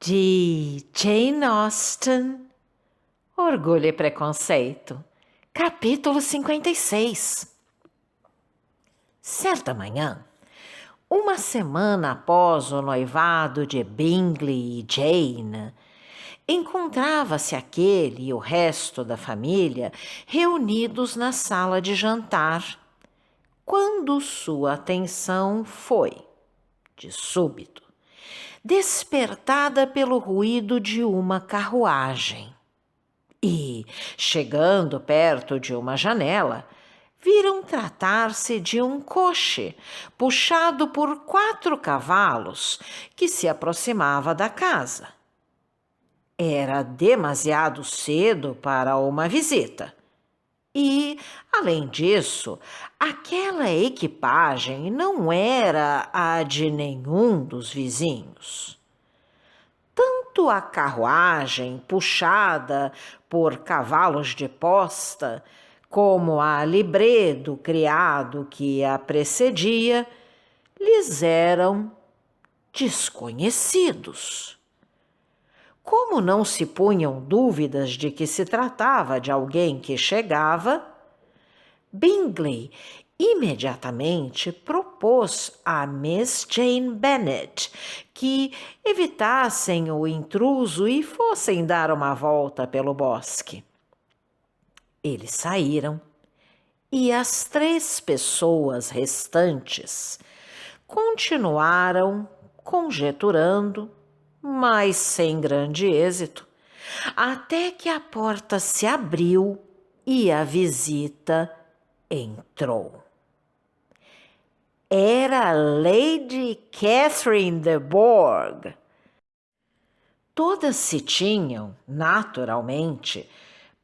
de Jane Austen, Orgulho e Preconceito, capítulo 56. Certa manhã, uma semana após o noivado de Bingley e Jane, encontrava-se aquele e o resto da família reunidos na sala de jantar, quando sua atenção foi, de súbito, despertada pelo ruído de uma carruagem. E, chegando perto de uma janela, viram tratar-se de um coche puxado por 4 cavalos que se aproximava da casa. Era demasiado cedo para uma visita. E, além disso, aquela equipagem não era a de nenhum dos vizinhos. Tanto a carruagem puxada por cavalos de posta, como a libré do criado que a precedia, lhes eram desconhecidos. Como não se punham dúvidas de que se tratava de alguém que chegava, Bingley imediatamente propôs a Miss Jane Bennet que evitassem o intruso e fossem dar uma volta pelo bosque. Eles saíram e as 3 pessoas restantes continuaram conjeturando, mas sem grande êxito, até que a porta se abriu e a visita entrou. Era Lady Catherine de Bourgh. Todas se tinham, naturalmente,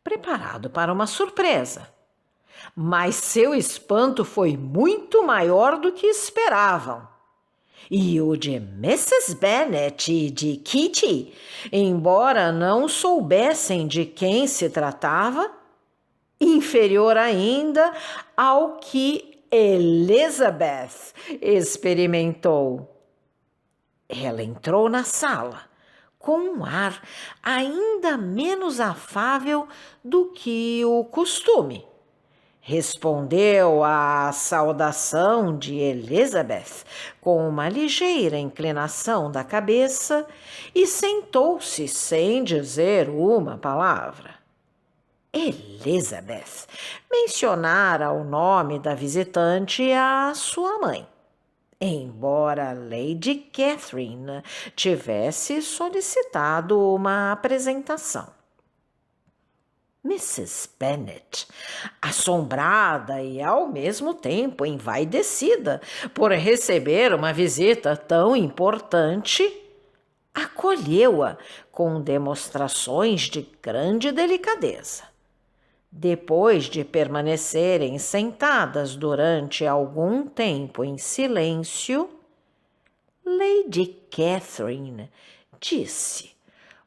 preparado para uma surpresa, mas seu espanto foi muito maior do que esperavam. E o de Mrs. Bennet e de Kitty, embora não soubessem de quem se tratava, inferior ainda ao que Elizabeth experimentou. Ela entrou na sala com um ar ainda menos afável do que o costume. Respondeu à saudação de Elizabeth com uma ligeira inclinação da cabeça e sentou-se sem dizer uma palavra. Elizabeth mencionara o nome da visitante à sua mãe, embora Lady Catherine tivesse solicitado uma apresentação. Mrs. Bennet, assombrada e ao mesmo tempo envaidecida por receber uma visita tão importante, acolheu-a com demonstrações de grande delicadeza. Depois de permanecerem sentadas durante algum tempo em silêncio, Lady Catherine disse,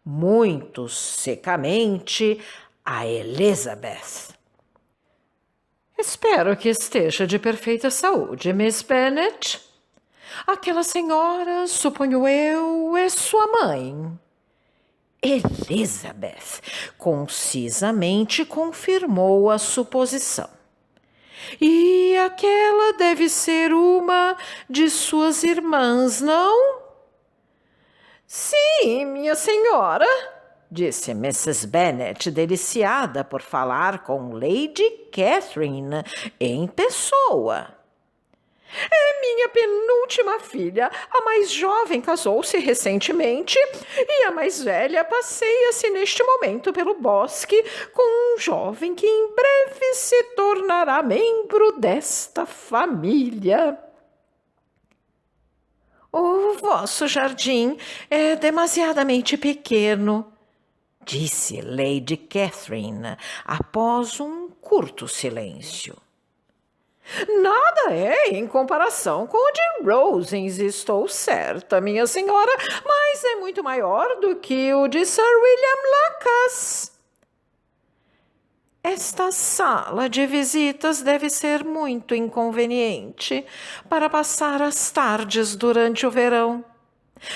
muito secamente, a Elizabeth: "Espero que esteja de perfeita saúde, Miss Bennet. Aquela senhora, suponho eu, é sua mãe." Elizabeth concisamente confirmou a suposição. "E aquela deve ser uma de suas irmãs, não?" "Sim, minha senhora", disse Mrs. Bennet, deliciada por falar com Lady Catherine em pessoa. "É minha penúltima filha. A mais jovem casou-se recentemente e a mais velha passeia-se neste momento pelo bosque com um jovem que em breve se tornará membro desta família." "O vosso jardim é demasiadamente pequeno", disse Lady Catherine após um curto silêncio. "Nada é em comparação com o de Rosings, estou certa, minha senhora, mas é muito maior do que o de Sir William Lacas." "Esta sala de visitas deve ser muito inconveniente para passar as tardes durante o verão.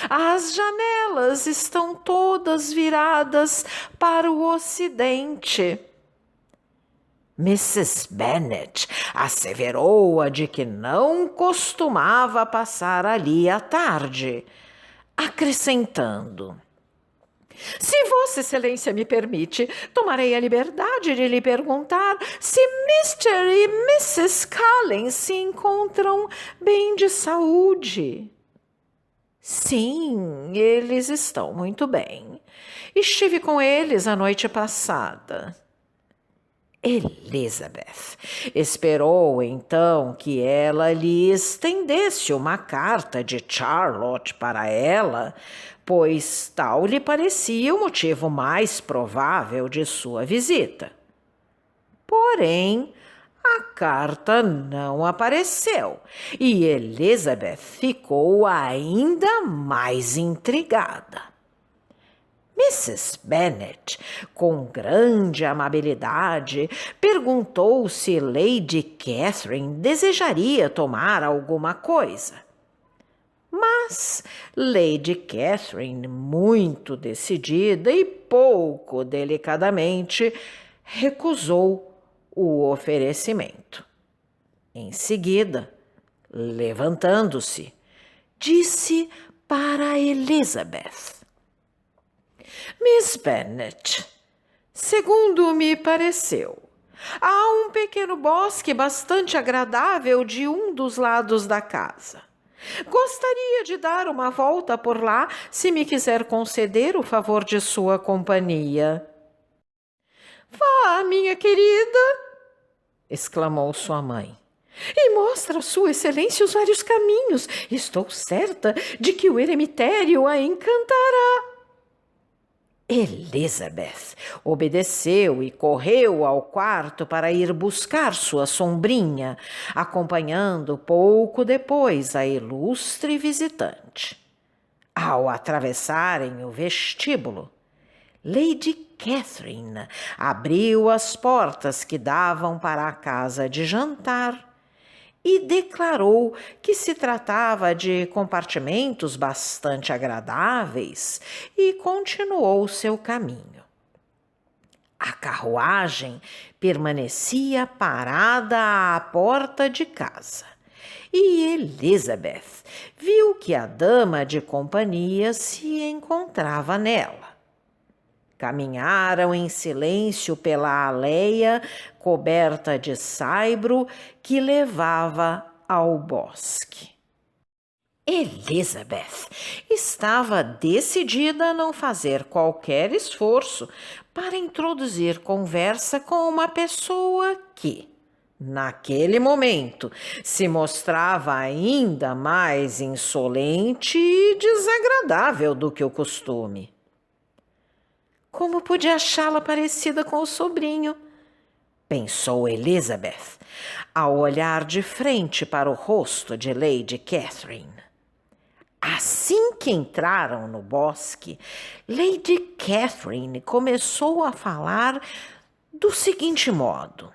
As janelas estão todas viradas para o ocidente. Mrs. Bennet asseverou-a de que não costumava passar ali à tarde, acrescentando: se Vossa Excelência me permite, tomarei a liberdade de lhe perguntar se Mr. e Mrs. Collins se encontram bem de saúde. Sim, eles estão muito bem. Estive com eles a noite passada. Elizabeth esperou então que ela lhe estendesse uma carta de Charlotte para ela, pois tal lhe parecia o motivo mais provável de sua visita. Porém, a carta não apareceu e Elizabeth ficou ainda mais intrigada. Mrs. Bennet, com grande amabilidade, perguntou se Lady Catherine desejaria tomar alguma coisa. Mas Lady Catherine, muito decidida e pouco delicadamente, recusou o oferecimento. Em seguida, levantando-se, disse para Elizabeth: Miss Bennet, segundo me pareceu, há um pequeno bosque bastante agradável de um dos lados da casa. Gostaria de dar uma volta por lá, se me quiser conceder o favor de sua companhia. Vá, minha querida, exclamou sua mãe, e mostra a sua excelência os vários caminhos. Estou certa de que o eremitério a encantará. Elizabeth obedeceu e correu ao quarto para ir buscar sua sombrinha, acompanhando pouco depois a ilustre visitante. Ao atravessarem o vestíbulo, Lady Catherine abriu as portas que davam para a casa de jantar e declarou que se tratava de compartimentos bastante agradáveis e continuou seu caminho. A carruagem permanecia parada à porta de casa e Elizabeth viu que a dama de companhia se encontrava nela. Caminharam em silêncio pela alleia coberta de saibro que levava ao bosque. Elizabeth estava decidida a não fazer qualquer esforço para introduzir conversa com uma pessoa que, naquele momento, se mostrava ainda mais insolente e desagradável do que o costume. Como pude achá-la parecida com o sobrinho? Pensou Elizabeth, ao olhar de frente para o rosto de Lady Catherine. Assim que entraram no bosque, Lady Catherine começou a falar do seguinte modo: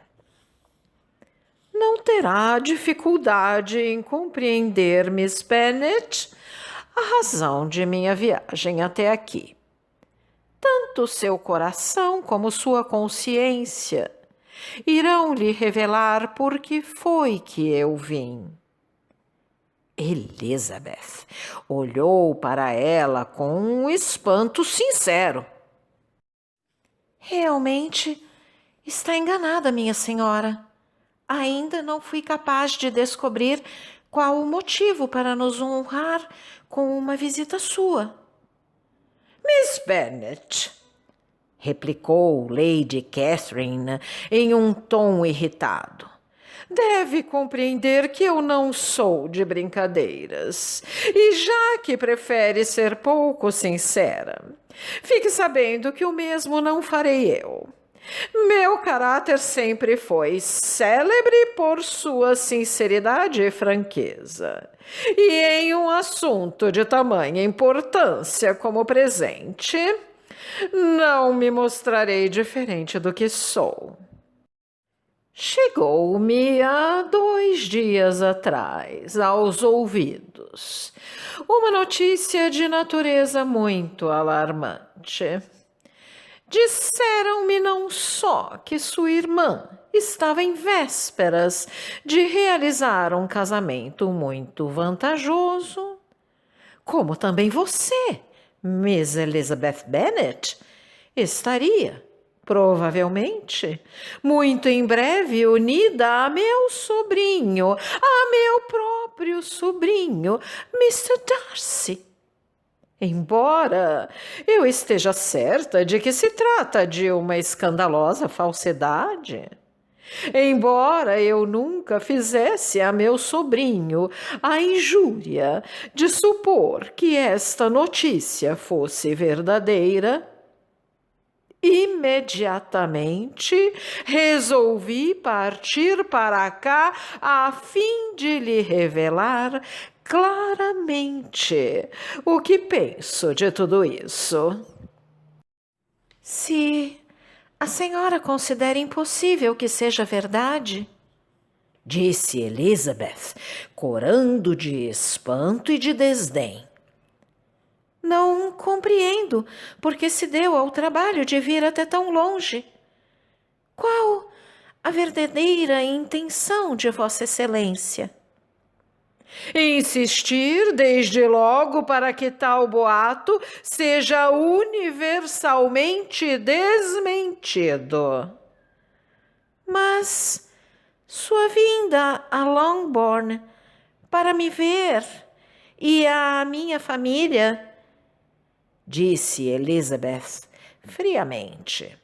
não terá dificuldade em compreender, Miss Bennet, a razão de minha viagem até aqui. Tanto seu coração como sua consciência irão lhe revelar por que foi que eu vim. Elizabeth olhou para ela com um espanto sincero. Realmente está enganada, minha senhora. Ainda não fui capaz de descobrir qual o motivo para nos honrar com uma visita sua. Miss Bennet, replicou Lady Catherine em um tom irritado, deve compreender que eu não sou de brincadeiras, e já que prefere ser pouco sincera, fique sabendo que o mesmo não farei eu. Meu caráter sempre foi célebre por sua sinceridade e franqueza. E em um assunto de tamanha importância como o presente, não me mostrarei diferente do que sou. Chegou-me há 2 dias atrás aos ouvidos uma notícia de natureza muito alarmante. Disseram-me não só que sua irmã estava em vésperas de realizar um casamento muito vantajoso, como também você, Miss Elizabeth Bennet, estaria, provavelmente, muito em breve unida a meu sobrinho, a meu próprio sobrinho, Mr. Darcy. Embora eu esteja certa de que se trata de uma escandalosa falsidade, embora eu nunca fizesse a meu sobrinho a injúria de supor que esta notícia fosse verdadeira, imediatamente resolvi partir para cá a fim de lhe revelar claramente o que penso de tudo isso. Se a senhora considera impossível que seja verdade, disse Elizabeth, corando de espanto e de desdém, não compreendo por que se deu ao trabalho de vir até tão longe. Qual a verdadeira intenção de Vossa Excelência? Insistir desde logo para que tal boato seja universalmente desmentido. Mas sua vinda a Longbourn para me ver e a minha família, disse Elizabeth friamente,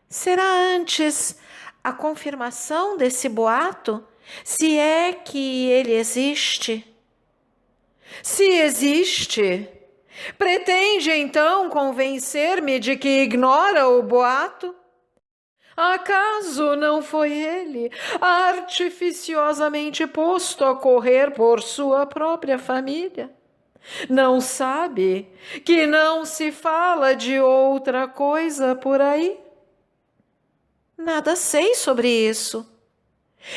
será antes a confirmação desse boato, se é que ele existe? Se existe, pretende então convencer-me de que ignora o boato? Acaso não foi ele artificiosamente posto a correr por sua própria família? Não sabe que não se fala de outra coisa por aí? Nada sei sobre isso.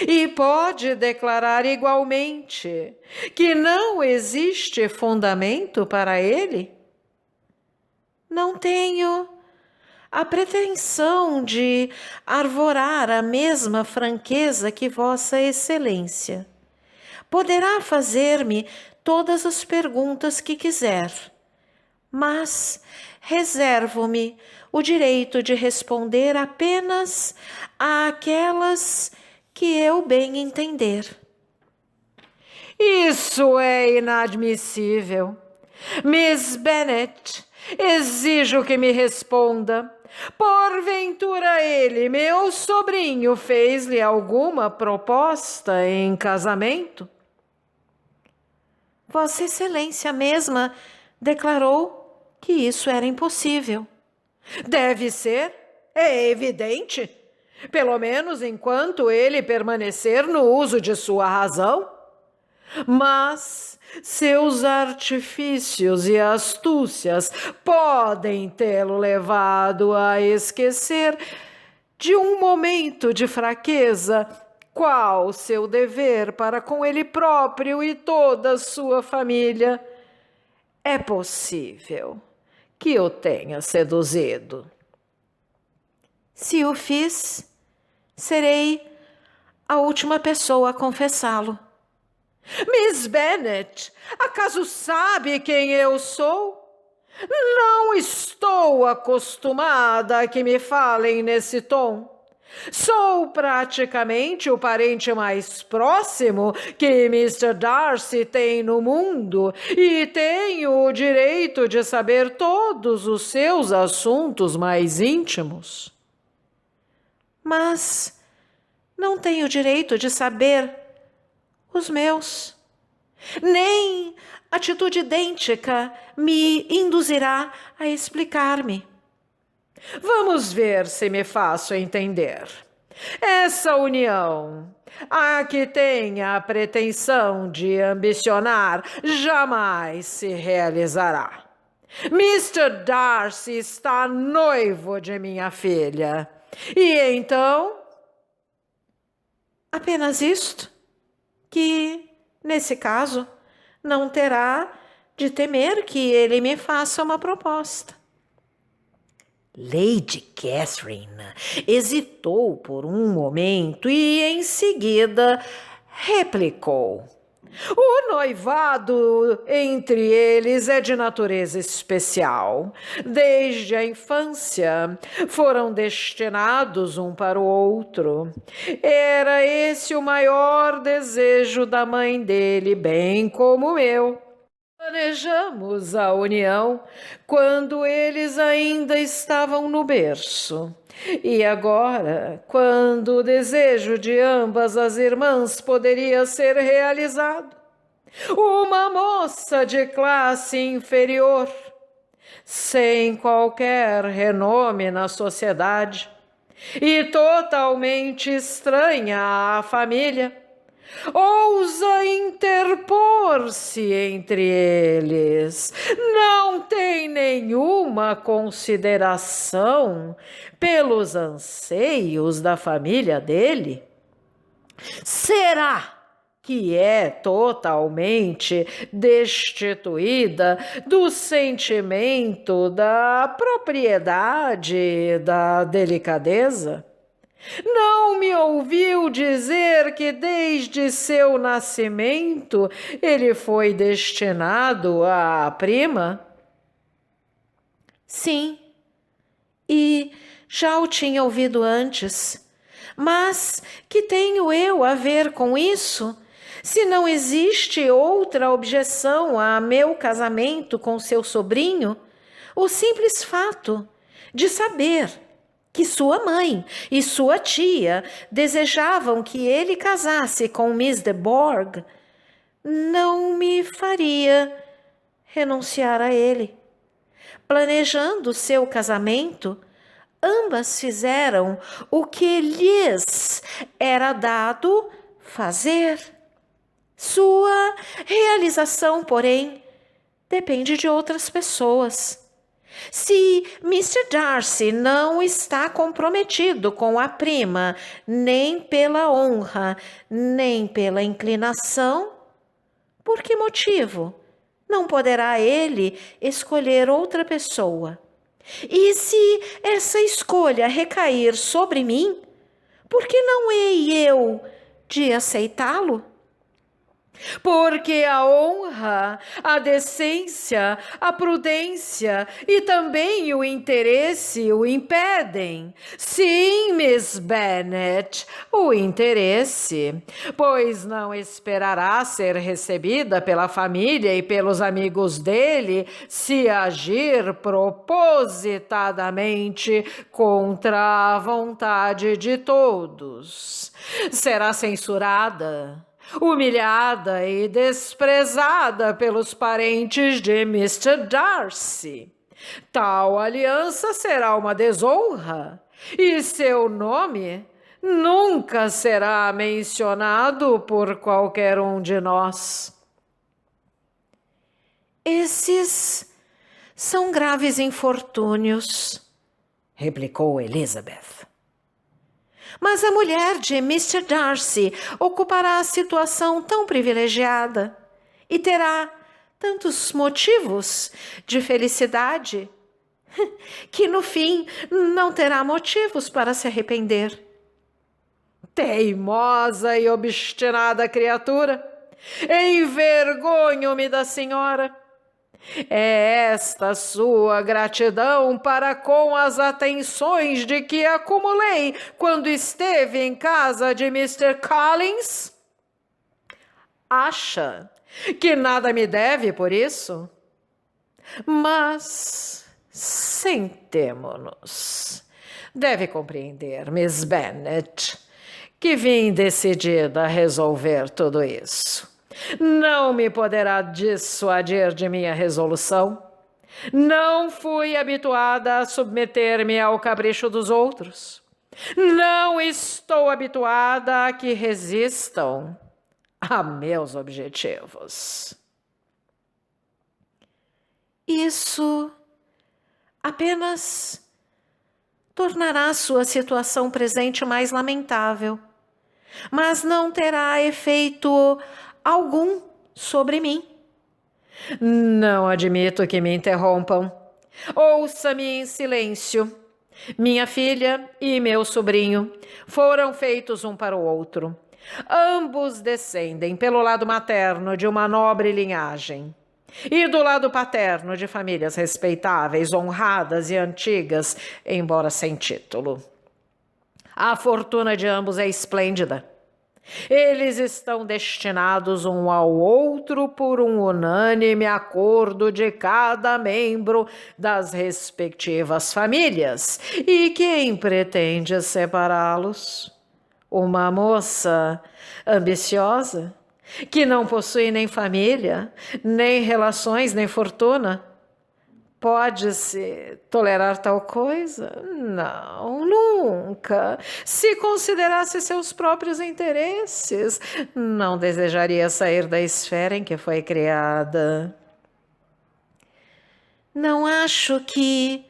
E pode declarar igualmente que não existe fundamento para ele? Não tenho a pretensão de arvorar a mesma franqueza que Vossa Excelência. Poderá fazer-me todas as perguntas que quiser, mas reservo-me o direito de responder apenas àquelas que eu bem entender. Isso é inadmissível. Miss Bennet, exijo que me responda. Porventura ele, meu sobrinho, fez-lhe alguma proposta em casamento? Vossa Excelência mesma declarou que isso era impossível. Deve ser, é evidente. Pelo menos enquanto ele permanecer no uso de sua razão. Mas seus artifícios e astúcias podem tê-lo levado a esquecer de um momento de fraqueza, qual seu dever para com ele próprio e toda a sua família. É possível que o tenha seduzido. Se o fiz, serei a última pessoa a confessá-lo. Miss Bennet, acaso sabe quem eu sou? Não estou acostumada a que me falem nesse tom. Sou praticamente o parente mais próximo que Mr. Darcy tem no mundo e tenho o direito de saber todos os seus assuntos mais íntimos. Mas não tenho direito de saber os meus. Nem atitude idêntica me induzirá a explicar-me. Vamos ver se me faço entender. Essa união, a que tenha a pretensão de ambicionar, jamais se realizará. Mr. Darcy está noivo de minha filha. E então, Apenas isto, que, nesse caso, não terá de temer que ele me faça uma proposta. Lady Catherine hesitou por um momento e, em seguida, replicou: o noivado entre eles é de natureza especial. Desde a infância foram destinados um para o outro. Era esse o maior desejo da mãe dele, bem como o meu. Planejamos a união quando eles ainda estavam no berço. E agora, quando o desejo de ambas as irmãs poderia ser realizado, uma moça de classe inferior, sem qualquer renome na sociedade e totalmente estranha à família, ousa interpor-se entre eles. Não tem nenhuma consideração pelos anseios da família dele? Será que é totalmente destituída do sentimento da propriedade, da delicadeza? Não me ouviu dizer que desde seu nascimento ele foi destinado à prima? Sim, e já o tinha ouvido antes. Mas que tenho eu a ver com isso? Se não existe outra objeção a meu casamento com seu sobrinho, o simples fato de saber que sua mãe e sua tia desejavam que ele casasse com Miss de Bourgh, não me faria renunciar a ele. Planejando seu casamento, ambas fizeram o que lhes era dado fazer. Sua realização, porém, depende de outras pessoas. Se Mr. Darcy não está comprometido com a prima, nem pela honra, nem pela inclinação, por que motivo não poderá ele escolher outra pessoa? E se essa escolha recair sobre mim, por que não hei eu de aceitá-lo? Porque a honra, a decência, a prudência e também o interesse o impedem. Sim, Miss Bennet, o interesse, pois não esperará ser recebida pela família e pelos amigos dele se agir propositadamente contra a vontade de todos. Será censurada, humilhada e desprezada pelos parentes de Mr. Darcy. Tal aliança será uma desonra, e seu nome nunca será mencionado por qualquer um de nós. Esses são graves infortúnios, replicou Elizabeth. Mas a mulher de Mr. Darcy ocupará a situação tão privilegiada e terá tantos motivos de felicidade que, no fim, não terá motivos para se arrepender. Teimosa e obstinada criatura! Envergonho-me da senhora! É esta sua gratidão para com as atenções de que acumulei quando esteve em casa de Mr. Collins? Acha que nada me deve por isso? Mas sentemo-nos. Deve compreender, Miss Bennet, que vim decidida a resolver tudo isso. Não me poderá dissuadir de minha resolução. Não fui habituada a submeter-me ao capricho dos outros. Não estou habituada a que resistam a meus objetivos. Isso apenas tornará sua situação presente mais lamentável. mas não terá efeito algum sobre mim. Não admito que me interrompam. Ouça-me em silêncio. Minha filha e meu sobrinho foram feitos um para o outro. Ambos descendem pelo lado materno de uma nobre linhagem e do lado paterno de famílias respeitáveis, honradas e antigas, embora sem título. A fortuna de ambos é esplêndida. Eles estão destinados um ao outro por um unânime acordo de cada membro das respectivas famílias. E quem pretende separá-los? Uma moça ambiciosa, que não possui nem família, nem relações, nem fortuna. Pode-se tolerar tal coisa? Não, nunca. Se considerasse seus próprios interesses, não desejaria sair da esfera em que foi criada. Não acho que,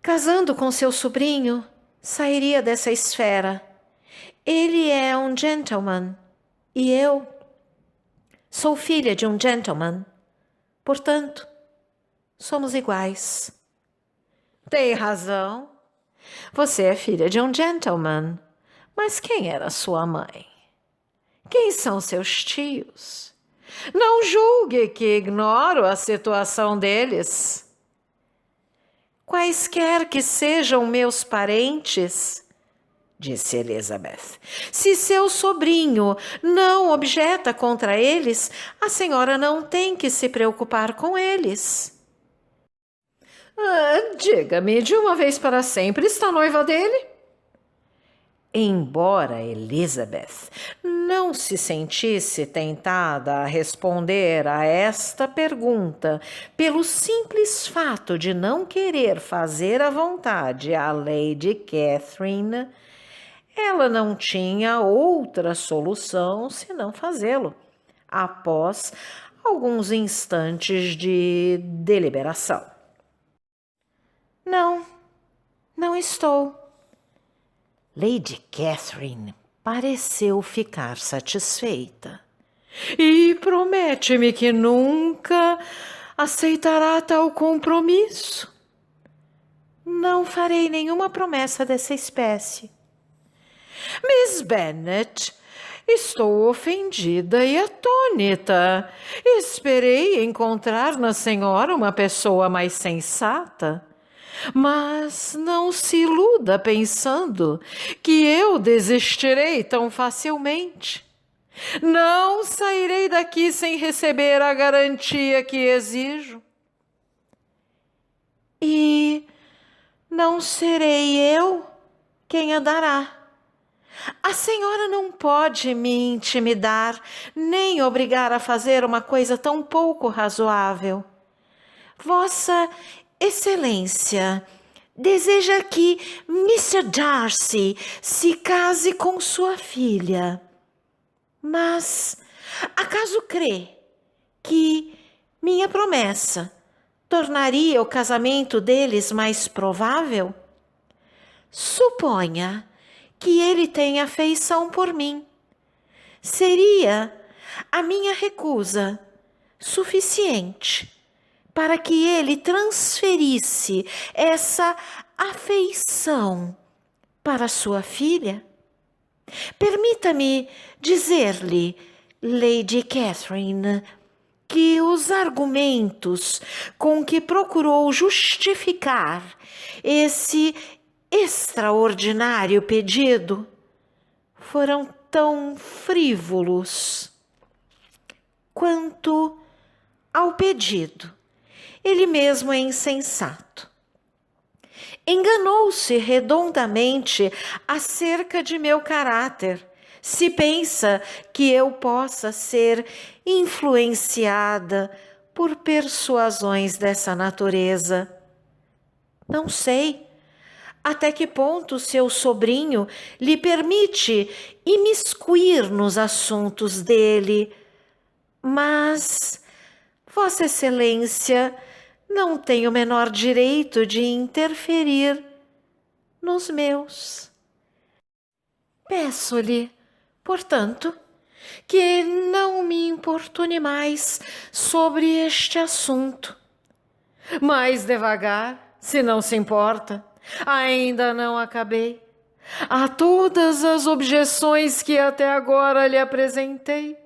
casando com seu sobrinho, sairia dessa esfera. Ele é um gentleman e eu sou filha de um gentleman. Portanto, somos iguais. Tem razão. Você é filha de um gentleman. Mas quem era sua mãe? Quem são seus tios? Não julgue que ignoro a situação deles. Quaisquer que sejam meus parentes, disse Elizabeth, se seu sobrinho não objeta contra eles, a senhora não tem que se preocupar com eles. Diga-me, de uma vez para sempre, está noiva dele? Embora Elizabeth não se sentisse tentada a responder a esta pergunta pelo simples fato de não querer fazer à vontade a Lady Catherine, ela não tinha outra solução senão fazê-lo, após alguns instantes de deliberação. Não estou. Lady Catherine pareceu ficar satisfeita. E promete-me que nunca aceitará tal compromisso. Não farei nenhuma promessa dessa espécie. Miss Bennet, estou ofendida e atônita. Esperei encontrar na senhora uma pessoa mais sensata. Mas não se iluda pensando que eu desistirei tão facilmente. Não sairei daqui sem receber a garantia que exijo. E não serei eu quem a dará. A senhora não pode me intimidar, nem obrigar a fazer uma coisa tão pouco razoável. Vossa Excelência deseja que Mr. Darcy se case com sua filha. Mas acaso crê que minha promessa tornaria o casamento deles mais provável? Suponha que ele tenha afeição por mim. Seria a minha recusa suficiente para que ele transferisse essa afeição para sua filha? Permita-me dizer-lhe, Lady Catherine, que os argumentos com que procurou justificar esse extraordinário pedido foram tão frívolos quanto ao pedido. Ele mesmo é insensato. Enganou-se redondamente acerca de meu caráter, se pensa que eu possa ser influenciada por persuasões dessa natureza. Não sei até que ponto seu sobrinho lhe permite imiscuir nos assuntos dele, mas Vossa Excelência não tem o menor direito de interferir nos meus. Peço-lhe Portanto, que não me importune mais sobre este assunto. Mais devagar, se não se importa, ainda não acabei. A todas as objeções que até agora lhe apresentei,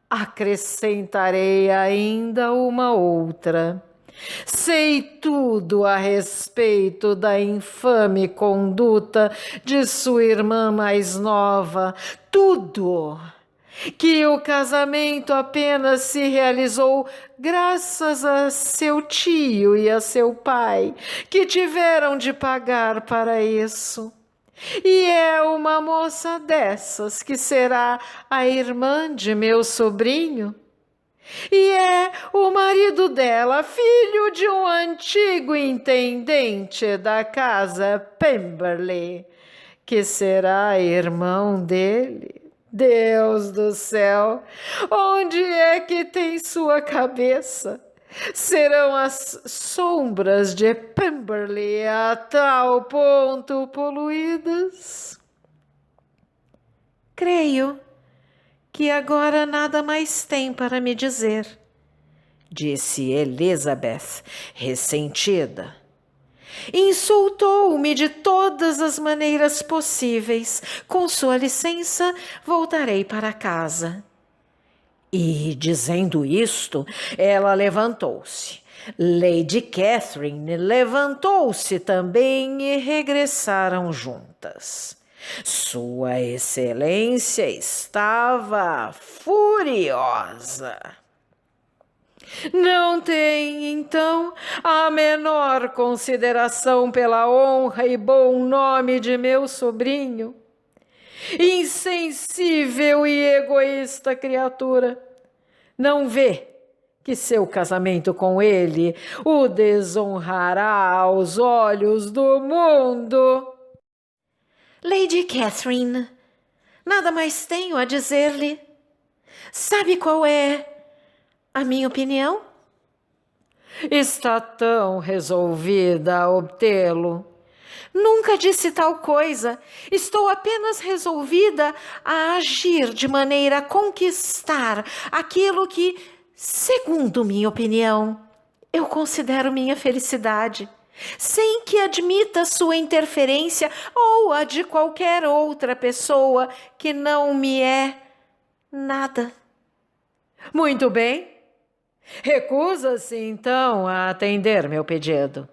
acrescentarei ainda uma outra. Sei tudo a respeito da infame conduta de sua irmã mais nova, tudo. Que o casamento apenas se realizou graças a seu tio e a seu pai, que tiveram de pagar para isso. E é uma moça dessas que será a irmã de meu sobrinho. E é o marido dela, filho de um antigo intendente da casa Pemberley, que será irmão dele. Deus do céu, onde é que tem sua cabeça? Serão as sombras de Pemberley a tal ponto poluídas? Creio que agora nada mais tem para me dizer, disse Elizabeth, ressentida. Insultou-me de todas as maneiras possíveis. Com sua licença, voltarei para casa. E, dizendo isto, ela levantou-se. Lady Catherine levantou-se também e regressaram juntas. Sua Excelência estava furiosa. Não tem, então, a menor consideração pela honra e bom nome de meu sobrinho? Insensível e egoísta criatura, não vê que seu casamento com ele o desonrará aos olhos do mundo? Lady Catherine, nada mais tenho a dizer-lhe. Sabe qual é a minha opinião? Está tão resolvida a obtê-lo. Nunca disse tal coisa. Estou apenas resolvida a agir de maneira a conquistar aquilo que, segundo minha opinião, eu considero minha felicidade, sem que admita sua interferência ou a de qualquer outra pessoa que não me é nada. Muito bem. Recusa-se, então, a atender meu pedido.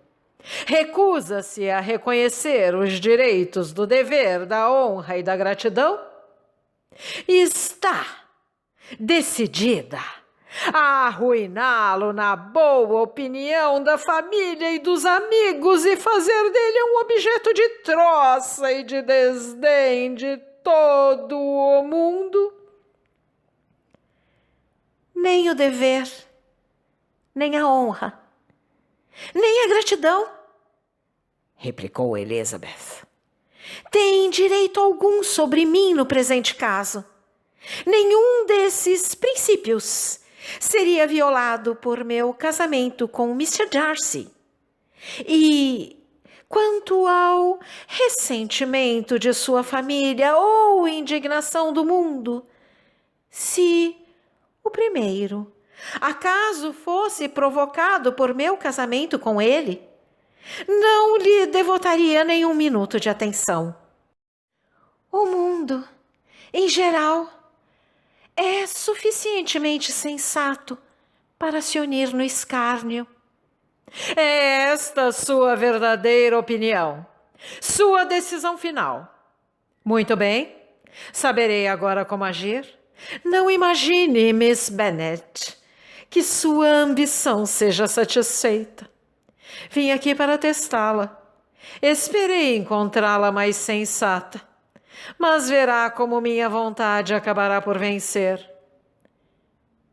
Recusa-se a reconhecer os direitos do dever, da honra e da gratidão? Está decidida a arruiná-lo na boa opinião da família e dos amigos e fazer dele um objeto de troça e de desdém de todo o mundo? Nem o dever, nem a honra, nem a gratidão, replicou Elizabeth, tem direito algum sobre mim no presente caso. Nenhum desses princípios seria violado por meu casamento com Mr. Darcy. E quanto ao ressentimento de sua família ou indignação do mundo, se o primeiro acaso fosse provocado por meu casamento com ele, não lhe devotaria nenhum minuto de atenção. O mundo, em geral, é suficientemente sensato para se unir no escárnio. É esta sua verdadeira opinião, sua decisão final. Muito bem, saberei agora como agir. Não imagine, Miss Bennet, que sua ambição seja satisfeita. Vim aqui para testá-la. Esperei encontrá-la mais sensata, mas verá como minha vontade acabará por vencer.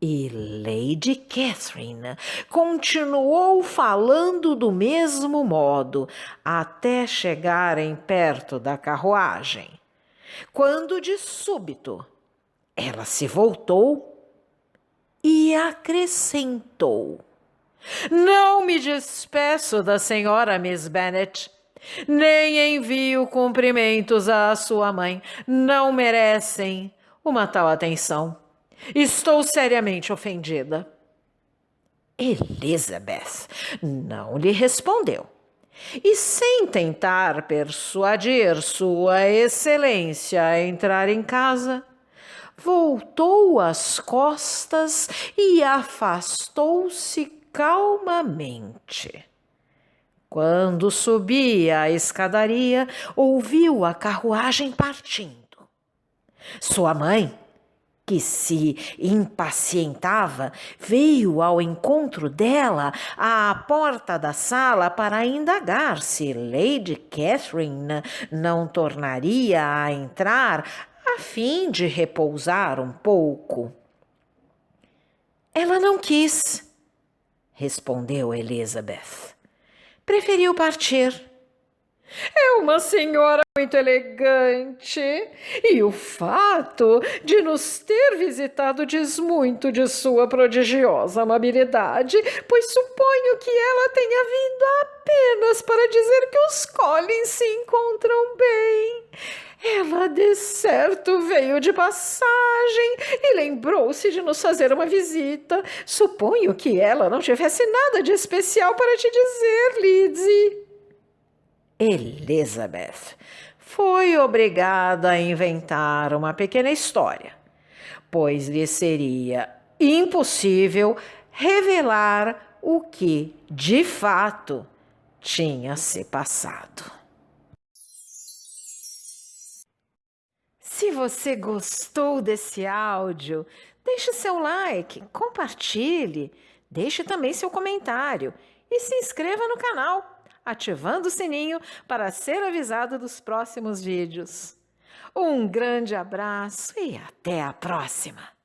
E Lady Catherine continuou falando do mesmo modo até chegarem perto da carruagem, quando de súbito ela se voltou e acrescentou: Não me despeço da senhora Miss Bennet. Nem envio cumprimentos à sua mãe. Não merecem uma tal atenção. Estou seriamente ofendida. Elizabeth não lhe respondeu. E sem tentar persuadir Sua Excelência a entrar em casa, voltou as costas e afastou-se calmamente. Quando subia a escadaria, ouviu a carruagem partindo. Sua mãe, que se impacientava, veio ao encontro dela à porta da sala para indagar se Lady Catherine não tornaria a entrar a fim de repousar um pouco. Ela não quis, respondeu Elizabeth. Preferiu partir. É uma senhora muito elegante, e o fato de nos ter visitado diz muito de sua prodigiosa amabilidade, pois suponho que ela tenha vindo apenas para dizer que os Collins se encontram bem. Ela, de certo, veio de passagem e lembrou-se de nos fazer uma visita. Suponho que ela não tivesse nada de especial para te dizer, Lizzie. Elizabeth foi obrigada a inventar uma pequena história, pois lhe seria impossível revelar o que, de fato, tinha se passado. Se você gostou desse áudio, deixe seu like, compartilhe, deixe também seu comentário e se inscreva no canal, ativando o sininho para ser avisado dos próximos vídeos. Um grande abraço e até a próxima!